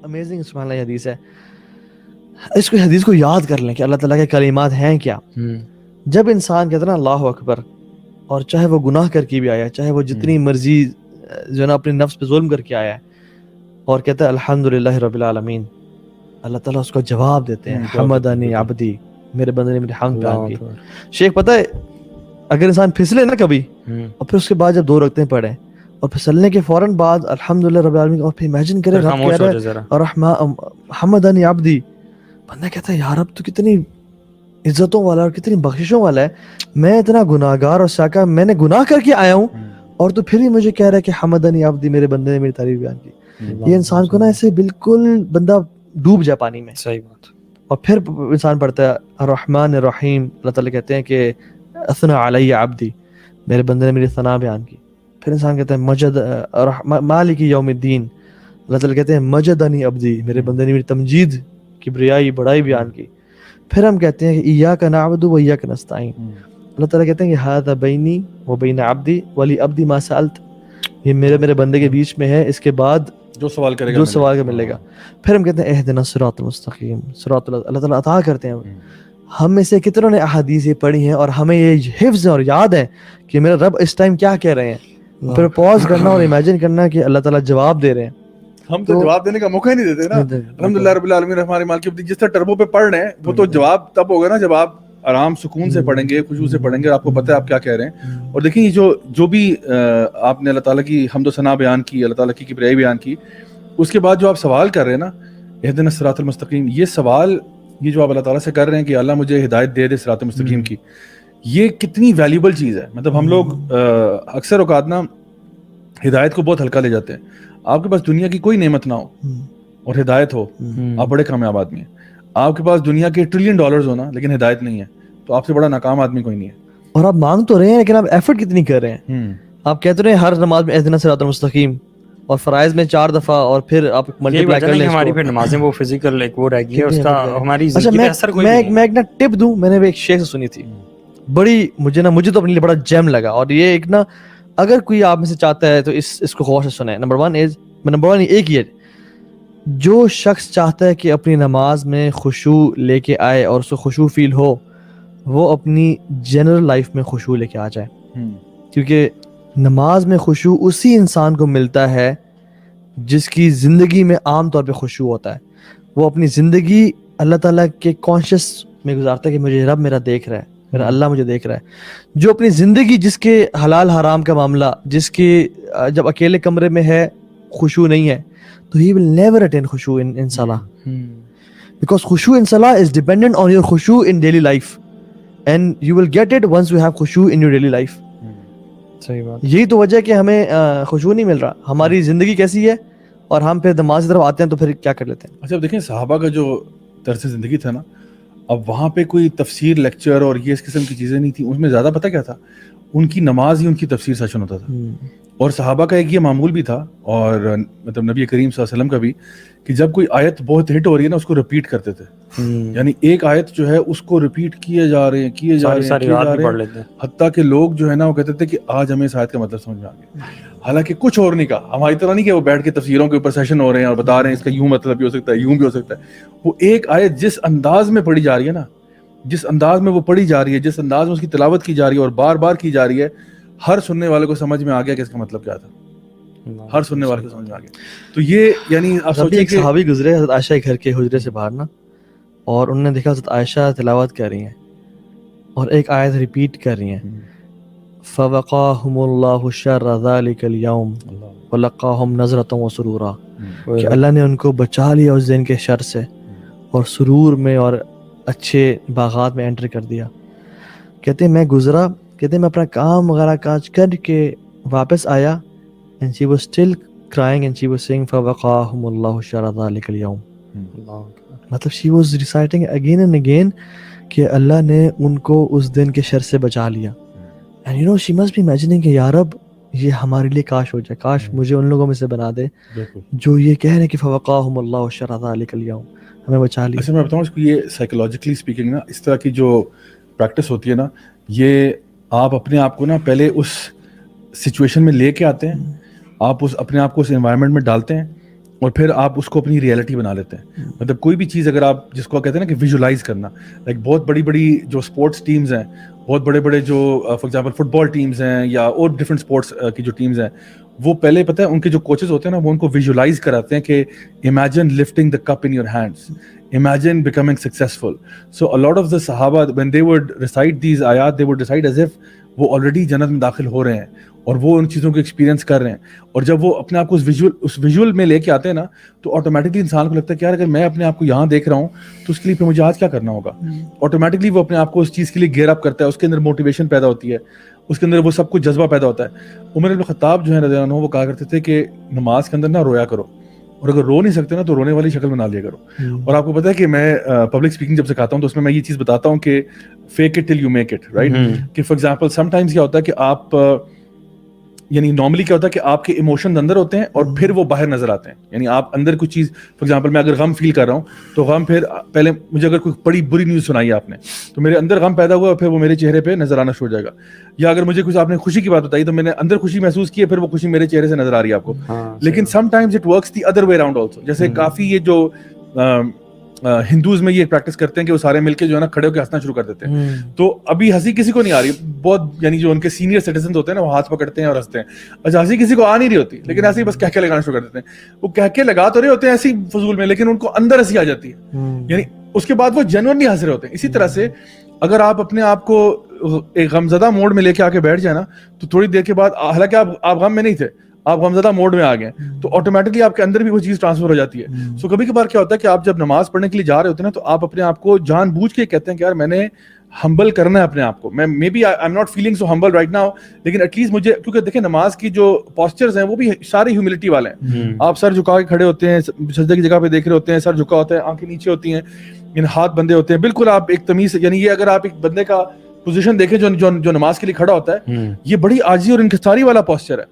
Amazing سبحان اللہ حدیث ہے. اس کو حدیث کو یاد کر لیں کہ اللہ تعالیٰ کے کلمات ہیں کیا. جب انسان کہتا ہے نا اللہ اکبر, اور چاہے وہ گناہ کر کے بھی آیا, چاہے وہ جتنی مرضی جو ہے نا اپنے نفس پہ ظلم کر کے آیا ہے, اور کہتا ہے الحمدللہ رب العالمین, اللہ تعالیٰ اس کو جواب دیتے ہیں حمدنی عبدی, میرے بندے نے میری حمد بیان کی. شیخ پتہ ہے اگر انسان پھسلے نا کبھی, اور پھر اس کے بعد جب 2 رکعتیں پڑھے اور پھسلنے کے فوراً بعد الحمدللہ رب العالمین, اور پھر امیجن کرے رب کہہ رہا ہے اور حمدنی عبدی, بندہ کہتا ہے یا رب تو کتنی عزتوں والا اور کتنی بخششوں والا ہے, میں اتنا گناہگار اور ساکا, میں نے گناہ کر کے آیا ہوں اور تو پھر ہی مجھے کہہ رہا ہے کہ حمدنی عبدی, میرے بندے نے میری تعریف بیان کی. یہ انسان کو نا ایسے بالکل بندہ ڈوب جائے پانی میں. صحیح بات. اور پھر انسان پڑھتا ہے الرحمن الرحیم, اللہ تعالیٰ کہتے ہیں کہ اثنى علی عبدی, میرے بندے نے میری ثنا بیان کی. پھر انسان کہتا ہے مجد مالک یوم الدین, اللہ تعالیٰ کہتے ہیں مجدنی عبدی, میرے بندے نے میری تمجید, کبریائی, بڑائی بیان کی. پھر ہم کہتے ہیں کہ ایاک نعبد و ایاک نستعین, اللہ تعالیٰ کہتے ہیں کہ ھذا بینی و بین عبدی ولی عبدی ما سألت, یہ میرے بندے کے بیچ میں ہے, اس کے بعد جو سوال کرے گا جو سوال کا ملے گا. پھر ہم کہتے ہیں اہدنا الصراط المستقیم, صراط اللہ تعالیٰ عطا کرتے ہیں. ہم میں سے کتنوں نے احادیث یہ پڑھی ہیں اور ہمیں یہ حفظ اور یاد ہے کہ میرا رب اس ٹائم کیا کہہ رہے ہیں. پھر پاز کرنا اور امیجن کرنا کہ اللہ تعالیٰ جواب دے رہے ہیں. ہم تو جواب دینے کا موقع ہی نہیں دیتے نا. الحمدللہ رب العالمین الرحمن الرحیم, جس طرح ٹربو پہ پڑھ رہے ہیں وہ تو جواب تب ہوگا نا جب آپ آرام سکون سے پڑھیں گے, خوشبو سے پڑھیں گے, آپ کو پتہ ہے آپ کیا کہہ رہے ہیں. اور دیکھیں جو بھی آپ نے اللہ تعالیٰ کی حمد و ثنا بیان کی, اللہ تعالیٰ کی کبریائی بیان کی, اس کے بعد جو آپ سوال کر رہے ہیں نا اہدنا الصراط المستقیم, یہ سوال یہ جو آپ اللہ تعالیٰ سے کر رہے ہیں کہ اللہ مجھے ہدایت دے صراط مستقیم کی, یہ کتنی ویلیوبل چیز ہے. مطلب ہم لوگ اکثر اوقات نا ہدایت کو بہت ہلکا لے جاتے ہیں. آپ کے پاس دنیا کی کوئی نعمت نہ ہو اور ہدایت ہو, آپ بڑے کامیاب آدمی ہیں. آپ کے پاس دنیا کے $1 ٹریلین ہونا لیکن ہدایت نہیں ہے, تو آپ سے بڑا ناکام آدمی کوئی نہیں ہے. اور آپ مانگ تو رہے ہیں لیکن آپ ایفرٹ کتنی کر رہے ہیں. آپ کہتے رہے ہیں ہر نماز میں اہدنا الصراط المستقیم, اور فرائض میں 4 دفعہ, اور پھر آپ ملٹی پلائی کر لیں. ہماری پھر نمازیں وہ فزیکل ایک وہ رہ گئی ہے, اس کا ہماری زندگی پہ اثر کوئی نہیں. میں ایک نا ٹپ دوں, میں نے ایک شیخ سے سنی تھی, بڑی مجھے تو اپنے لیے بڑا جیم لگا. اور یہ ایک نا اگر کوئی آپ میں سے چاہتا ہے تو اس کو غور سے سنیں. نمبر 1 ایک یہ, جو شخص چاہتا ہے کہ اپنی نماز میں خشوع لے کے آئے اور اس کو خشوع فیل ہو, وہ اپنی جنرل لائف میں خشوع لے کے آ جائے. کیونکہ نماز میں خشوع اسی انسان کو ملتا ہے جس کی زندگی میں عام طور پہ خشوع ہوتا ہے. وہ اپنی زندگی اللہ تعالیٰ کے کانشیس میں گزارتا ہے کہ مجھے رب میرا دیکھ رہا ہے, میرا اللہ مجھے دیکھ رہا ہے. جو اپنی زندگی جس کے حلال حرام کا معاملہ, جس کی جب اکیلے کمرے میں ہے خشوع نہیں ہے, تو he will never attain خشوع in salah, because خشوع in salah is dependent on your خشوع in daily life, and you will get it once you have خشوع in your daily life. صحیح بات. یہی تو وجہ ہے کہ ہمیں خشوع نہیں مل رہا. ہماری زندگی کیسی ہے اور ہم پھر نماز کی طرف آتے ہیں تو پھر کیا کر لیتے ہیں. اچھا دیکھیں صحابہ کا جو طرز زندگی تھا نا, اب وہاں پہ کوئی تفسیر لیکچر اور یہ اس قسم کی چیزیں نہیں تھیں. اس میں زیادہ پتہ کیا تھا, ان کی نماز ہی ان کی تفسیر سیشن ہوتا تھا. اور صحابہ کا ایک یہ معمول بھی تھا, اور مطلب نبی کریم صلی اللہ علیہ وسلم کا بھی, کہ جب کوئی آیت بہت ہٹ ہو رہی ہے نا اس کو ریپیٹ کرتے تھے. یعنی ایک آیت جو ہے اس کو ریپیٹ کیے جا رہے ہیں حتیٰ کہ لوگ جو ہے نا وہ کہتے تھے کہ آج ہمیں اس آیت کا مطلب سمجھ میں آ گیا. حالانکہ کچھ اور نہیں کہا, ہماری طرح نہیں کہ وہ بیٹھ کے تفسیروں کے اوپر سیشن ہو رہے ہیں اور بتا رہے ہیں اس کا یوں مطلب بھی ہو سکتا ہے, یوں بھی ہو سکتا ہے. وہ ایک آیت جس انداز میں پڑھی جا رہی ہے نا, جس انداز میں وہ پڑھی جا رہی ہے, جس انداز میں اس کی تلاوت کی جا رہی ہے اور بار بار کی جا رہی ہے, ہر سننے والے کو سمجھ میں آ گیا کہ اس کا مطلب کیا تھا. ہر سننے والے کو سمجھ میں آ گیا. تو یہ یعنی آپ سوچیں کہ صحابی گزرے حضرت عائشہ کے گھر کے حجرے سے باہر نا, اور انہوں نے دیکھا حضرت عائشہ تلاوت کر رہی ہیں اور ایک آیت ریپیٹ کر رہی ہیں, فَوَقَاهُمُ اللَّهُ شَرَّ ذَلِكَ الْيَوْمِ وَلَقَّاهُمْ نَظْرَةً وَسُرُورًا, کہ اللہ نے ان کو بچا لیا اس دن کے شر سے اور سرور میں اور اچھے باغات میں انٹر کر دیا. کہتے ہیں میں گزرا, کہتے ہیں میں اپنا کام وغیرہ کاج کر کے واپس آیا, and she was still crying and she was saying فَوَقَاهُمُ اللَّهُ شَرَّ ذَلِكَ الْيَوْمِ. مطلب she was reciting again and again کہ اللہ نے ان کو اس دن کے شر سے بچا لیا. and you know she must be imagining کہ یا رب یہ ہمارے لیے کاش ہو جائے, کاش مجھے ان لوگوں میں سے بنا دے جو یہ کہہ رہے ہیں کہ فَوَقَاهُمُ اللَّهُ شَرَّ ذَلِكَ الْيَوْمِ, ہمیں بچا لیا. اچھا میں بتاؤں اس کو, یہ سائیکولوجیکلی اسپیکنگ نا اس طرح کی جو پریکٹس ہوتی ہے نا, یہ آپ اپنے آپ کو نا پہلے اس سچویشن میں لے کے آتے ہیں, آپ اس اپنے آپ کو اس انوائرمنٹ میں ڈالتے ہیں, اور پھر آپ اس کو اپنی ریئلٹی بنا لیتے ہیں. مطلب کوئی بھی چیز اگر آپ جس کو کہتے ہیں نا کہ ویژولائز کرنا, لائک بہت بڑی بڑی جو اسپورٹس ٹیمز ہیں, بہت بڑے بڑے جو for example football teams ہیں یا اور ڈفرینٹ اسپورٹس کی جو ٹیمز ہیں, وہ پہلے پتہ ہے ان کے جو کوچز ہوتے ہیں نا, وہ ان کو ویژولائز کراتے ہیں کہ imagine lifting the cup in your hands, imagine becoming successful. So a lot of the Sahaba, when they would recite these ayat, they would recite as if وہ already جنت میں داخل ہو رہے ہیں اور وہ ان چیزوں کو ایکسپیرینس کر رہے ہیں. اور جب وہ اپنے آپ کو اس ویژول میں لے کے آتے ہیں نا, تو آٹومیٹکلی انسان کو لگتا ہے کہ یار اگر میں اپنے آپ کو یہاں دیکھ رہا ہوں تو اس کے لیے پھر مجھے آج کیا کرنا ہوگا. آٹومیٹکلی وہ اپنے آپ کو اس چیز کے لیے گیئر اپ کرتا ہے, اس کے اندر موٹیویشن پیدا ہوتی ہے, اس کے اندر وہ سب کچھ جذبہ پیدا ہوتا ہے. عمر بن خطاب جو ہے رضی اللہ عنہ, وہ کہا کرتے تھے کہ نماز کے اندر نہ رویا کرو, اور اگر رو نہیں سکتے نا تو رونے والی شکل بنا لیا کرو. اور آپ کو پتا ہے کہ میں پبلک اسپیکنگ جب سکھاتا ہوں تو اس میں یہ چیز بتاتا ہوں کہ fake it till you make it, right. کہ فار ایگزامپل سم ٹائمز کیا ہوتا ہے کہ آپ یعنی نارملی کیا ہوتا ہے کہ آپ کے ایموشنز اندر ہوتے ہیں اور پھر وہ باہر نظر آتے ہیں. یعنی آپ اندر کچھ چیز, فار ایگزامپل میں اگر غم فیل کر رہا ہوں تو غم پھر پہلے مجھے اگر کوئی بڑی بری نیوز سنائی ہے آپ نے تو میرے اندر غم پیدا ہوا, پھر وہ میرے چہرے پہ نظر آنا شروع ہو جائے گا. یا اگر مجھے کچھ آپ نے خوشی کی بات بتائی تو میں نے اندر خوشی محسوس کی ہے, پھر وہ خوشی میرے چہرے سے نظر آ رہی ہے آپ کو. لیکن some times it works the other way around also. جیسے کافی یہ جو ہندوز میں یہ پریکٹس کرتے ہیں کہ وہ سارے مل کے جو ہے نا کھڑے ہو کے ہنسنا شروع کر دیتے ہیں. تو ابھی ہنسی کسی کو نہیں آ رہی بہت, یعنی جو ان کے سینئر سٹیزنز ہوتے ہیں نا وہ ہاتھ پکڑتے ہیں اور ہنستے ہیں. اچھا ہنسی کسی کو آ نہیں رہی ہوتی, لیکن ایسے ہی بس کہکے لگانا شروع کر دیتے ہیں. وہ کہکے لگا تو رہے ہوتے ہیں ایسی فضول میں, لیکن ان کو اندر ہنسی آ جاتی ہے. یعنی اس کے بعد وہ جینوئنلی ہنس رہے ہوتے ہیں. اسی طرح سے اگر آپ اپنے آپ کو ایک غمزدہ موڈ میں لے کے آ کے بیٹھ جائیں نا, تو تھوڑی دیر کے بعد, حالانکہ آپ غم میں نہیں تھے, آپ غمزدہ موڈ میں آ گئے, تو آٹومیٹکلی آپ کے اندر بھی وہ چیز ٹرانسفر ہو جاتی ہے. سو کبھی کبھار کیا ہوتا ہے کہ آپ جب نماز پڑھنے کے لیے جا رہے ہوتے ہیں نا, تو آپ اپنے آپ کو جان بوجھ کے کہتے ہیں کہ یار میں نے ہمبل کرنا ہے اپنے آپ کو. میں maybe I am not feeling so humble right now, لیکن ایٹ لیسٹ مجھے, کیونکہ دیکھیں نماز کی جو پوسچرز ہیں وہ بھی سارے ہیوملٹی والے ہیں. آپ سر جھکا کے کھڑے ہوتے ہیں, سجدے کی جگہ پہ دیکھ رہے ہوتے ہیں, سر جھکا ہوتا ہے, آنکھیں نیچے ہوتی ہیں, ہاتھ بندے ہوتے ہیں, بالکل آپ ایک تمیز, یعنی یہ اگر آپ ایک بندے کا پوزیشن دیکھیں جو نماز کے لیے کھڑا ہوتا ہے, یہ بڑی عاجزی اور انکساری والا پوسچر ہے.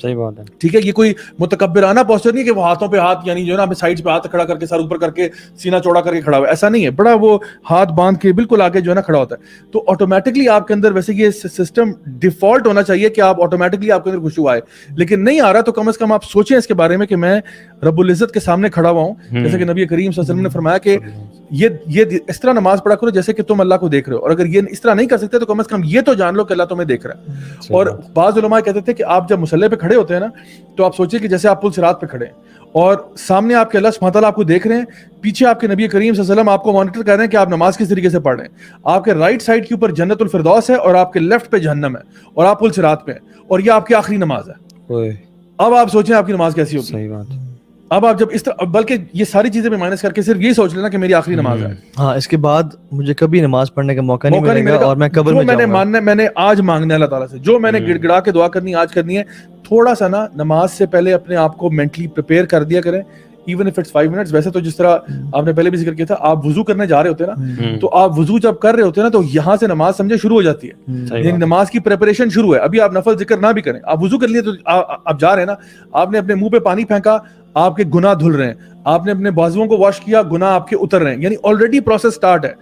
صحیح بات ہے, ٹھیک ہے. یہ کوئی متکبرانہ پوسچر نہیں کہ وہ ہاتھوں پہ ہاتھ, یعنی جو ہے نا سائڈ پہ ہاتھ کھڑا کر کے سر اوپر کر کے سینہ چوڑا کر کے کھڑا ہوا ہے, ایسا نہیں ہے. بڑا وہ ہاتھ باندھ کے بالکل آگے جو ہے نا کھڑا ہوتا ہے. تو آٹومیٹکلی آپ کے اندر ویسے یہ سسٹم ڈیفالٹ ہونا چاہیے کہ آپ آٹومیٹکلی آپ کے اندر خشوع آئے, لیکن نہیں آ رہا تو کم از کم آپ سوچیں اس کے بارے میں کہ میں رب العزت کے سامنے کھڑا ہوا ہوں. جیسے کہ نبی کریم صلی اللہ علیہ وسلم نے فرمایا کہ یہ اس طرح نماز پڑھا کرو جیسے کہ تم اللہ کو دیکھ رہے ہو, اور اگر یہ اس طرح نہیں کر سکتے تو کم از کم یہ تو جان لو کہ اللہ تمہیں دیکھ رہا ہے. اور بعض علماء کہتے تھے کہ آپ جب مصلی پہ کھڑے ہوتے ہیں نا, تو آپ سوچیں کہ جیسے آپ پل صراط پہ کھڑے ہیں اور سامنے آپ کے اللہ سبحانہ تعالیٰ آپ کو دیکھ رہے ہیں, پیچھے آپ کے نبی کریم صلی اللہ علیہ وسلم آپ کو مانیٹر کر رہے ہیں کہ آپ نماز کس طریقے سے پڑھ رہے ہیں. آپ کے رائٹ سائڈ کے اوپر جنت الفردوس ہے اور آپ کے لیفٹ پہ جہنم ہے, اور آپ پل صراط پہ ہیں, اور یہ آپ کی آخری نماز ہے. اب آپ سوچیں آپ کی نماز کیسی ہوگی. صحیح بات. اب آپ جب اس طرح, بلکہ یہ ساری چیزیں میں مائنس کر کے صرف یہ سوچ لینا کہ میری آخری نماز ہے. ہاں, اس کے بعد مجھے کبھی نماز پڑھنے کا موقع نہیں ملے گا, اور میں قبر میں جاؤں گا. میں نے آج مانگنا ہے اللہ تعالیٰ سے, جو میں نے گڑ گڑا کے دعا کرنی آج کرنی ہے. تھوڑا سا نا نماز سے پہلے اپنے آپ کو مینٹلی پریپیئر کر دیا کریں, ایون اف اٹس 5 منٹس. ویسے تو جس طرح آپ نے پہلے بھی ذکر کیا تھا, آپ وضو کرنے جا رہے ہوتے ہیں نا, تو آپ وضو جب کر رہے ہوتے ہیں نا, تو یہاں سے نماز سمجھے شروع ہو جاتی ہے. یعنی نماز کی پریپریشن شروع ہے. ابھی آپ نفل ذکر نہ بھی کریں, آپ وضو کر لیے تو آپ جا رہے ہیں نا, آپ نے اپنے منہ پہ پانی پھینکا, آپ کے گناہ دھل رہے ہیں, آپ نے اپنے بازوؤں کو واش کیا, گناہ آپ کے اتر رہے ہیں. یعنی آلریڈی پروسیس سٹارٹ ہے.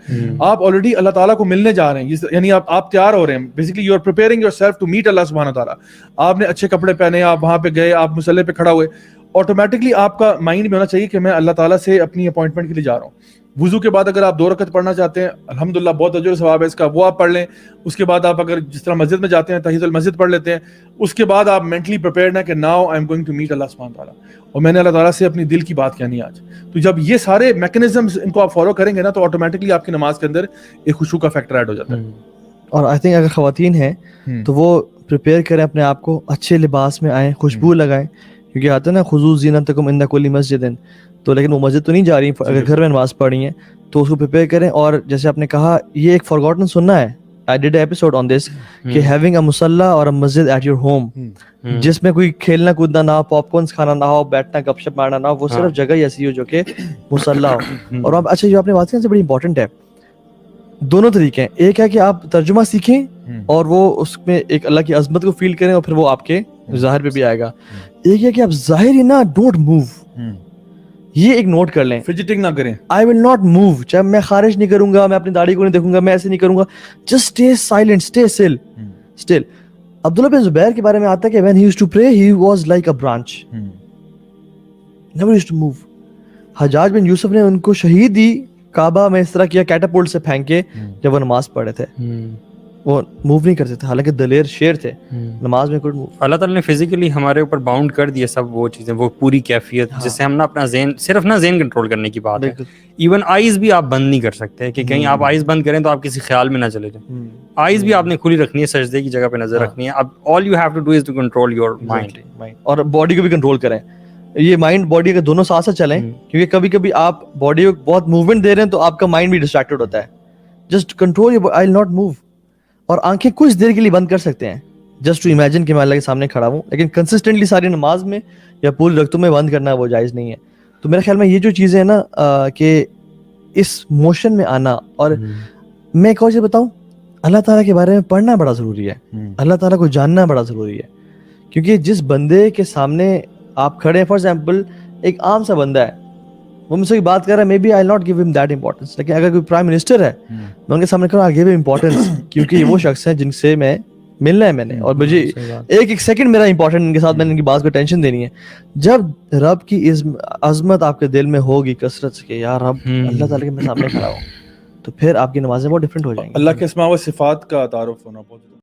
آپ آلریڈی اللہ تعالیٰ کو ملنے جا رہے ہیں, یعنی آپ تیار ہو رہے ہیں. Basically you are preparing your self to meet Allah سبحانہ تعالیٰ. آپ نے اچھے کپڑے پہنے, آپ وہاں پہ گئے, آپ مصلی پہ کھڑا ہوئے, آٹومیٹکلی آپ کا مائنڈ میں ہونا چاہیے کہ میں اللہ تعالیٰ سے اپنی اپوائنٹمنٹ کے لیے جا رہا ہوں. وضو کے بعد اگر آپ 2 رکعت پڑھنا چاہتے ہیں, الحمدللہ بہت اجر و ثواب ہے اس کا, وہ آپ پڑھ لیں. اس کے بعد آپ اگر جس طرح مسجد میں جاتے ہیں تحیۃ المسجد پڑھ لیتے ہیں. اس کے بعد آپ مینٹلی پریپیئرڈ ہیں کہ now I am going to meet Allah سبحانہ تعالیٰ, اور میں نے اللہ تعالیٰ سے اپنی دل کی بات کہنی ہے آج. تو جب یہ سارے میکینزمز ان کو آپ فالو کریں گے نا, تو آٹومیٹکلی آپ کی نماز کے اندر ایک خشوع کا فیکٹر ایڈ ہو جاتا ہے. اور آئی تھنک اگر خواتین ہیں تو وہ پریپیئر کریں اپنے آپ کو, اچھے لباس میں آئیں, خوشبو لگائیں, کیونکہ آتا ہے نا خذوا زینتکم عند کل مسجد. تو لیکن وہ مسجد تو نہیں جا رہی, اگر گھر میں نماز پڑھی ہیں تو اس کو پریپیئر کریں. اور جیسے آپ نے کہا, یہ ایک فارگوٹن سننا ہے, I did an episode on this, کہ having a musalla اور a masjid at your home, جس میں کوئی کھیلنا کودنا نہ ہو, پاپ کارنس کھانا نہ ہو, بیٹھنا گپ شپ مارنا نہ ہو, وہ صرف جگہ ہی ایسی ہو جو کہ مسلح ہو. اور اب اچھا جو آپ نے بات کی سے بڑی امپورٹنٹ ہے, دونوں طریقے ہیں. ایک ہے کہ آپ ترجمہ سیکھیں اور وہ اس میں ایک اللہ کی عظمت کو فیل کریں, اور پھر وہ آپ کے ظاہر پہ بھی آئے گا. ایک ہے کہ آپ ظاہر ہی نہ, ڈونٹ موو. یہ ایک نوٹ کر لیں, فجٹنگ نہ کریں. I will not move, چاہے میں خارج نہیں کروں گا, میں اپنی داڑھی کو نہیں دیکھوں گا, میں ایسے نہیں کروں گا, just stay silent, stay still. عبداللہ بن زبیر کے بارے میں آتا ہے کہ when he used to pray he was like a branch. never used to move. حجاج بن یوسف نے ان کو شہید ہی کعبہ میں اس طرح کیا کیٹاپولٹ سے پھینک کے جب وہ نماز پڑھے تھے. وہ موو نہیں کرتے تھے حالانکہ دلیر شیر تھے, نماز میں کوئی موو. اللہ تعالیٰ نے فزیکلی ہمارے اوپر باؤنڈ کر دیا سب وہ چیزیں, وہ پوری کیفیت جس سے ہم نا اپنا ذہن, صرف نا ذہن کنٹرول کرنے کی بات ہے. ایون آئیز بھی آپ بند نہیں کر سکتے کہ کہیں آپ آئیز بند کریں تو آپ کسی خیال میں نہ چلے جائیں. آئیز بھی آپ نے کھلی رکھنی ہے, سجدے کی جگہ پہ نظر رکھنی ہے. اب all you have to do is to control your mind, اور باڈی کو بھی کنٹرول کریں. یہ مائنڈ باڈی کے دونوں ساتھ ساتھ چلیں, کیونکہ کبھی کبھی آپ باڈی کو بہت موومنٹ دے رہے ہیں تو آپ کا مائنڈ بھی ڈسٹریکٹڈ ہوتا ہے. Just control, I will not move. اور آنکھیں کچھ دیر کے لیے بند کر سکتے ہیں جسٹ ٹو امیجن کہ میں اللہ کے سامنے کھڑا ہوں, لیکن کنسسٹنٹلی ساری نماز میں یا پورے رقطوں میں بند کرنا وہ جائز نہیں ہے. تو میرے خیال میں یہ جو چیزیں ہیں نا کہ اس موشن میں آنا, اور میں ایک اور چیز بتاؤں, اللہ تعالیٰ کے بارے میں پڑھنا بڑا ضروری ہے, اللہ تعالیٰ کو جاننا بڑا ضروری ہے. کیونکہ جس بندے کے سامنے آپ کھڑے ہیں, فار ایگزامپل ایک عام سا بندہ ہے, وہ مجھ سے بات کر رہا ہے, maybe I not give ہم دیٹ امپورٹنس. لیکن اگر کوئی پرائم منسٹر ہے, میں ان کے سامنے کہوں آئی گیو امپورٹنس, کیونکہ یہ وہ شخص ہیں جن سے میں ملنا ہے میں نے, اور مجھے ایک سیکنڈ میرا امپورٹنٹ ان کے ساتھ میں نے ان کی بات کو ٹینشن دینی ہے. جب رب کی عظمت آپ کے دل میں ہوگی کثرت سے کہ یار رب اللہ تعالیٰ کے سامنے کھڑا ہوں, تو پھر آپ کی نمازیں بہت ڈفرینٹ ہو جائیں گی. اللہ کے اسماء و صفات کا تعارف ہونا بہت